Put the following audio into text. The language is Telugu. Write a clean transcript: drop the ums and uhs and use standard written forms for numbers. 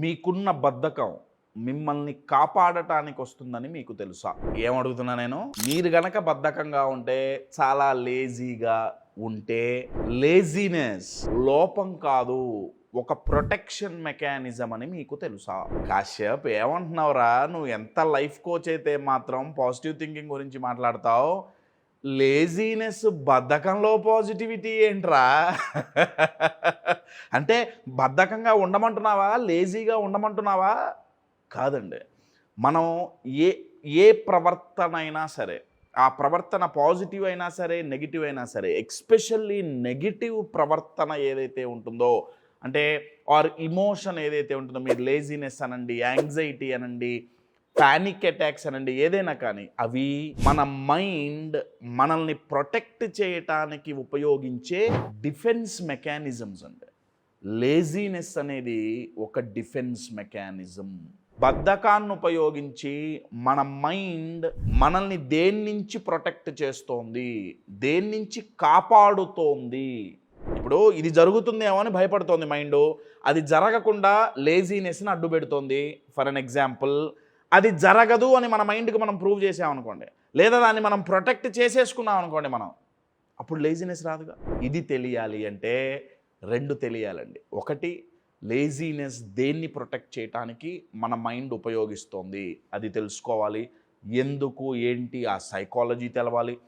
మీకున్న బద్ధకం మిమ్మల్ని కాపాడటానికి వస్తుందని మీకు తెలుసా? ఏమడుగుతున్నా నేను? మీరు గనక బద్ధకంగా ఉంటే, చాలా లేజీగా ఉంటే, లేజీనెస్ లోపం కాదు, ఒక ప్రొటెక్షన్ మెకానిజం అని మీకు తెలుసా? కాశ్యప్ ఏమంటున్నావురా? నువ్వు ఎంత లైఫ్ కోచ్ అయితే మాత్రం పాజిటివ్ థింకింగ్ గురించి మాట్లాడతావు, లేజీనెస్ బద్ధకంలో పాజిటివిటీ ఏంట్రా? అంటే బద్ధకంగా ఉండమంటున్నావా, లేజీగా ఉండమంటున్నావా? కాదండి. మనం ఏ ఏ ప్రవర్తన అయినా సరే, ఆ ప్రవర్తన పాజిటివ్ అయినా సరే, నెగిటివ్ అయినా సరే, ఎస్పెషల్లీ నెగిటివ్ ప్రవర్తన ఏదైతే ఉంటుందో, అంటే ఆర్ ఇమోషన్ ఏదైతే ఉంటుందో, మీరు లేజీనెస్ అనండి, యాంగ్జైటీ అనండి, పానిక్ అటాక్స్ అనండి, ఏదైనా కానీ అవి మన మైండ్ మనల్ని ప్రొటెక్ట్ చేయటానికి ఉపయోగించే డిఫెన్స్ మెకానిజమ్స్ అండి. లేజీనెస్ అనేది ఒక డిఫెన్స్ మెకానిజం. బద్ధకాన్ని ఉపయోగించి మన మైండ్ మనల్ని దేని నుంచి ప్రొటెక్ట్ చేస్తోంది, దేని నుంచి కాపాడుతోంది. ఇప్పుడు ఇది జరుగుతుందేమో అని భయపడుతోంది మైండు, అది జరగకుండా లేజీనెస్ని అడ్డు పెడుతోంది. ఫర్ అన్ ఎగ్జాంపుల్, అది జరగదు అని మన మైండ్కి మనం ప్రూవ్ చేసామనుకోండి, లేదా దాన్ని మనం ప్రొటెక్ట్ చేసేసుకున్నాం అనుకోండి మనం, అప్పుడు లేజీనెస్ రాదుగా. ఇది తెలియాలి అంటే రెండు తెలియాలండి. ఒకటి, లేజీనెస్ దేన్ని ప్రొటెక్ట్ చేయటానికి మన మైండ్ ఉపయోగిస్తోంది అది తెలుసుకోవాలి. ఎందుకు, ఏంటి, ఆ సైకాలజీ తెలవాలి.